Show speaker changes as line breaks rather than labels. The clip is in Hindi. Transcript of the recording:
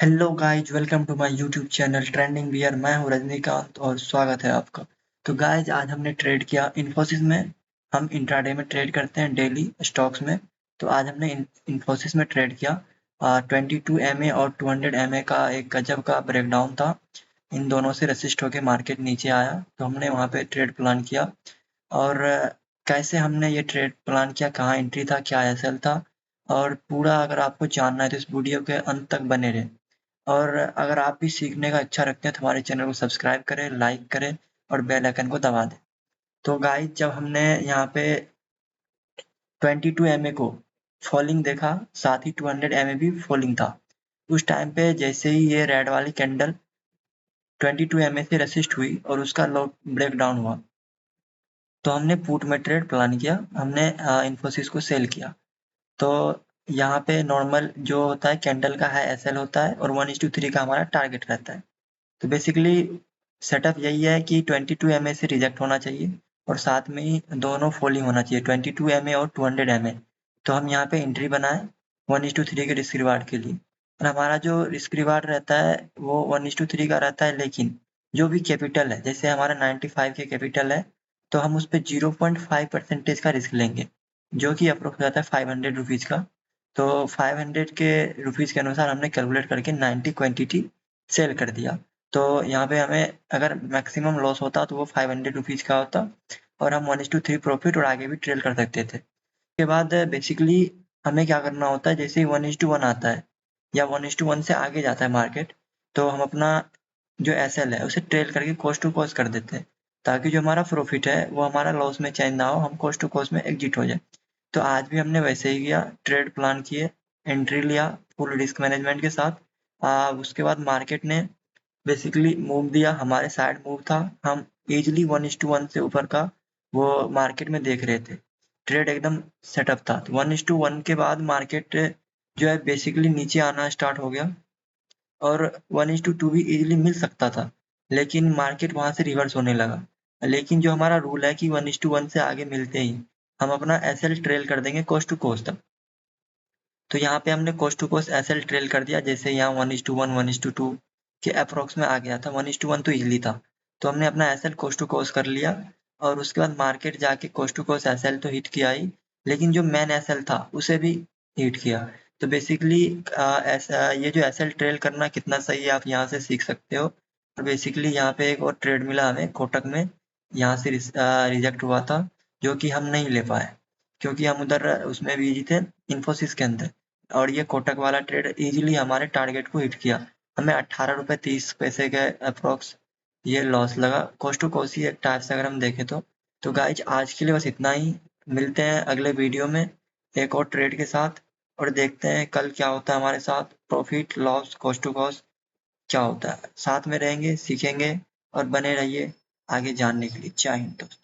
Hello guys, welcome to my YouTube channel trending bear. मैं हूं रजनीकांत और स्वागत है आपका। तो गाइज, आज हमने ट्रेड किया इन्फोसिस में। हम इंट्राडे में ट्रेड करते हैं डेली स्टॉक्स में। तो आज हमने इन्फोसिस में ट्रेड किया। 22 MA और 200 MA का एक गजब का ब्रेकडाउन था। इन दोनों से रेसिस्ट होकर मार्केट नीचे आया, तो हमने वहाँ पे ट्रेड प्लान किया। और कैसे हमने ये ट्रेड प्लान किया, कहाँ एंट्री था, क्या एसएल था, और पूरा अगर आपको जानना है तो इस वीडियो के अंत तक बने रहे। और अगर आप भी सीखने का इच्छा रखते हैं तो हमारे चैनल को सब्सक्राइब करें, लाइक करें और बेल आइकन को दबा दें। तो गाइस, जब हमने यहाँ पे 22 MA को फॉलिंग देखा, साथ ही 200 MA भी फॉलिंग था। उस टाइम पे जैसे ही ये रेड वाली कैंडल 22 MA से रेसिस्ट हुई और उसका लो ब्रेक डाउन हुआ, तो हमने पुट में ट्रेड प्लान किया। हमने इन्फोसिस को सेल किया। तो यहाँ पे नॉर्मल जो होता है कैंडल का है एसएल होता है और 1:3 का हमारा टारगेट रहता है। तो बेसिकली सेटअप यही है कि 22 MA से रिजेक्ट होना चाहिए और साथ में ही दोनों फॉलिंग होना चाहिए, 22 MA और 200 MA। तो हम यहाँ पे एंट्री बनाए 1:3 के रिस्क रिवार्ड के लिए। और हमारा जो रिस्क रिवार्ड रहता है वो 1:3 का रहता है, लेकिन जो भी कैपिटल है, जैसे हमारा 95 के कैपिटल है, तो हम उस पर 0.5% का रिस्क लेंगे, जो कि अप्रोक्स रहता है 500 रुपीज़ का। तो 500 के रुपीज़ के अनुसार हमने कैलकुलेट करके 90 क्वांटिटी सेल कर दिया। तो यहाँ पे हमें अगर मैक्सिमम लॉस होता तो वो 500 रुपीज़ का होता और हम 1:3 प्रॉफिट और आगे भी ट्रेड कर सकते थे। उसके बाद बेसिकली हमें क्या करना होता है, जैसे ही 1:1 आता है या 1:1 से आगे जाता है मार्केट, तो हम अपना जो एसएल है उसे ट्रेल करके कॉस्ट टू कॉस्ट कर देते हैं, ताकि जो हमारा प्रॉफिट है वो हमारा लॉस में चेंज ना हो, हम कॉस्ट टू कॉस्ट में एग्जिट हो जाए। तो आज भी हमने वैसे ही किया, ट्रेड प्लान किए, एंट्री लिया फुल रिस्क मैनेजमेंट के साथ। उसके बाद मार्केट ने बेसिकली मूव दिया, हमारे साइड मूव था। हम इजीली 1:1 से ऊपर का वो मार्केट में देख रहे थे। ट्रेड एकदम सेटअप था। तो 1:1 के बाद मार्केट जो है बेसिकली नीचे आना स्टार्ट हो गया और 1:2 भी इजीली मिल सकता था, लेकिन मार्केट वहां से रिवर्स होने लगा। लेकिन जो हमारा रूल है कि 1:1 से आगे मिलते ही हम अपना एसएल ट्रेल कर देंगे कोस्ट टू कोस्ट तक। तो यहाँ पे हमने coast to coast SL trail कर दिया। जैसे यहाँ 1:1 1:2 के अप्रोक्स में आ गया था, 1:1 तो इजीली था, तो हमने अपना एसएल कोस्ट टू कोस्ट कर लिया। और उसके बाद मार्केट जाके कोस्ट टू कोस्ट एसएल तो हिट किया ही, लेकिन जो मेन एसएल था उसे भी हिट किया। तो बेसिकली ऐसा ये जो एसएल ट्रेल करना कितना सही है आप यहाँ से सीख सकते हो। और बेसिकली यहाँ पे एक और ट्रेड मिला हमें कोटक में, यहाँ से रिजेक्ट हुआ था, जो कि हम नहीं ले पाए क्योंकि हम उधर उसमें बिजी थे इन्फोसिस के अंदर। और ये कोटक वाला ट्रेड इजीली हमारे टारगेट को हिट किया। हमें 18 रुपये 30 पैसे के अप्रोक्स ये लॉस लगा, कॉस्ट टू कॉस्ट ही एक टाइप से अगर हम देखें तो। तो गाइज, आज के लिए बस इतना ही। मिलते हैं अगले वीडियो में एक और ट्रेड के साथ और देखते हैं कल क्या होता है हमारे साथ, profit loss cost to cost क्या होता है। साथ में रहेंगे, सीखेंगे और बने रहिए आगे जानने के लिए। जय हिंद दोस्तों।